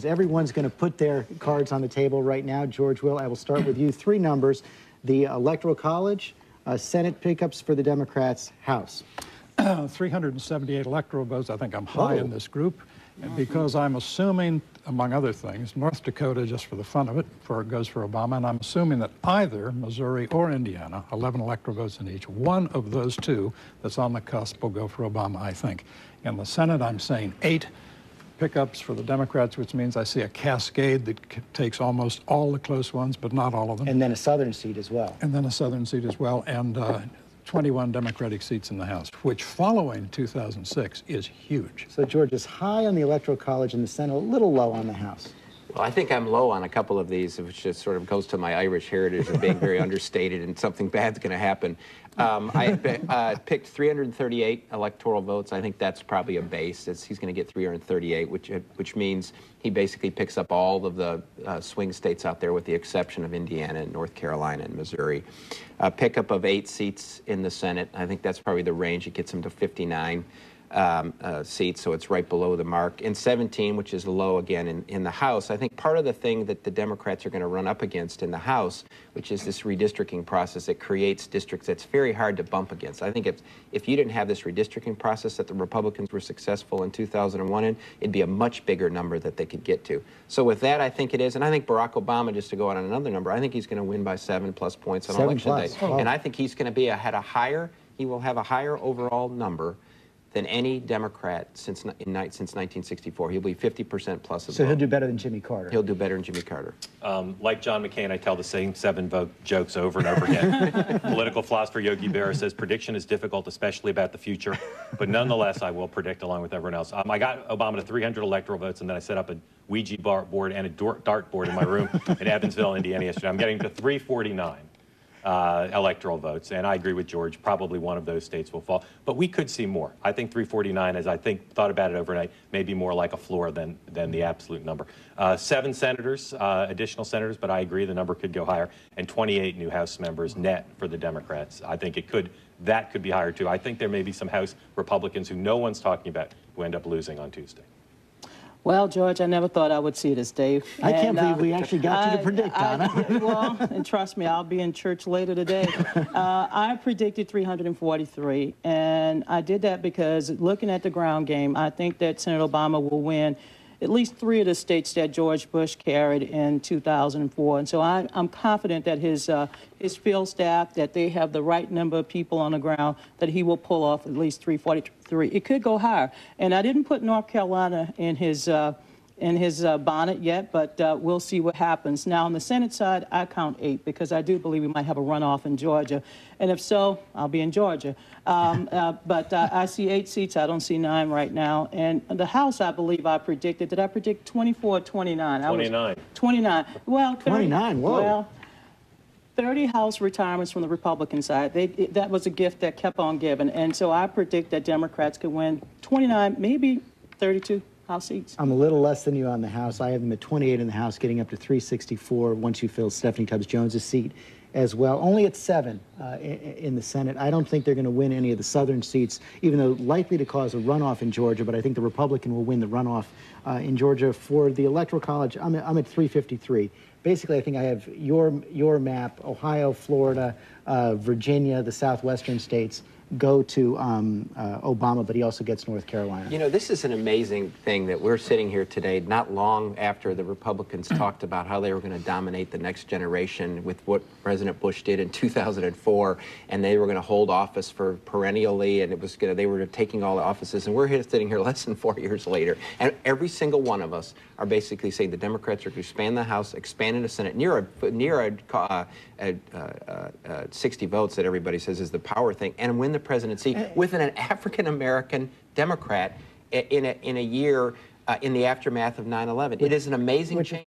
Everyone's going to put their cards on the table right now. George will. I will start with you. Three numbers: the Electoral College, Senate pickups for the Democrats, House. 378 electoral votes. I think I'm high in this group. And because I'm assuming, among other things, North Dakota, just for the fun of it, before it goes for Obama, and I'm assuming that either Missouri or Indiana, 11 electoral votes in each, one of those two that's on the cusp will go for Obama, I think. In the Senate, I'm saying 8 pickups for the Democrats, which means I see a cascade that takes almost all the close ones, but not all of them. And then a southern seat as well. And then a southern seat as well, and 21 Democratic seats in the House, which following 2006 is huge. So George is high on the Electoral College and the Senate, a little low on the House. Well, I think I'm low on a couple of these, which just sort of goes to my Irish heritage of being very understated and something bad's going to happen. I picked 338 electoral votes. I think that's probably a base. He's going to get 338, which means he basically picks up all of the swing states out there with the exception of Indiana and North Carolina and Missouri. Pickup of 8 seats in the Senate. I think that's probably the range. It gets him to 59. Seats, so it's right below the mark. In 17, which is low again in the House, I think part of the thing that the Democrats are going to run up against in the House, which is this redistricting process that creates districts that's very hard to bump against. I think if you didn't have this redistricting process that the Republicans were successful in 2001 in, it'd be a much bigger number that they could get to. So with that, I think it is, and I think Barack Obama, just to go out on another number, I think he's going to win by 7+ points on election day. Oh. And I think he's going to be he will have a higher overall number than any Democrat since 1964. He'll be 50% plus of So he'll do better than Jimmy Carter. He'll do better than Jimmy Carter. Like John McCain, I tell the same 7-vote jokes over and over again. Political philosopher Yogi Berra says prediction is difficult, especially about the future, but nonetheless, I will predict along with everyone else. I got Obama to 300 electoral votes, and then I set up a Ouija board and a dart board in my room in Evansville, Indiana yesterday. I'm getting to 349. Electoral votes, and I agree with George, probably one of those states will fall, but we could see more. I think 349, as I thought about it overnight, may be more like a floor than the absolute number. 7 senators, additional senators, but I agree the number could go higher, and 28 new House members net for the Democrats. I think that could be higher too. I think there may be some House Republicans who no one's talking about who end up losing on Tuesday. Well, George, I never thought I would see this day. I can't believe we actually got you to predict, Donna. Well, and trust me, I'll be in church later today. I predicted 343, and I did that because looking at the ground game, I think that Senator Obama will win at least 3 of the states that George Bush carried in 2004. And so I'm confident that his field staff, that they have the right number of people on the ground, that he will pull off at least 343. It could go higher. And I didn't put North Carolina in his bonnet yet, but we'll see what happens. Now, on the Senate side, I count 8 because I do believe we might have a runoff in Georgia. And if so, I'll be in Georgia. But I see 8 seats. I don't see 9 right now. And the House, I believe I predicted. Did I predict 24 or 29? 29. 29. Well, 30, 29, whoa. Well, 30 House retirements from the Republican side. That was a gift that kept on giving. And so I predict that Democrats could win 29, maybe 32. House seats. I'm a little less than you on the House. I have them at 28 in the House, getting up to 364 once you fill Stephanie Tubbs Jones's seat as well. Only at 7 in the Senate. I don't think they're going to win any of the southern seats, even though likely to cause a runoff in Georgia, but I think the Republican will win the runoff in Georgia. For the Electoral College, I'm at 353. Basically, I think I have your map: Ohio, Florida, Virginia, the southwestern states go to Obama, but he also gets North Carolina. You know, this is an amazing thing that we're sitting here today, not long after the Republicans talked about how they were going to dominate the next generation with what President Bush did in 2004, and they were going to hold office for perennially, and they were taking all the offices, and we're sitting here less than 4 years later, and every single one of us are basically saying the Democrats are going to expand the House, expand in the Senate, near 60 votes that everybody says is the power thing, and win the presidency with an African-American Democrat in a year in the aftermath of 9/11. It is an amazing change.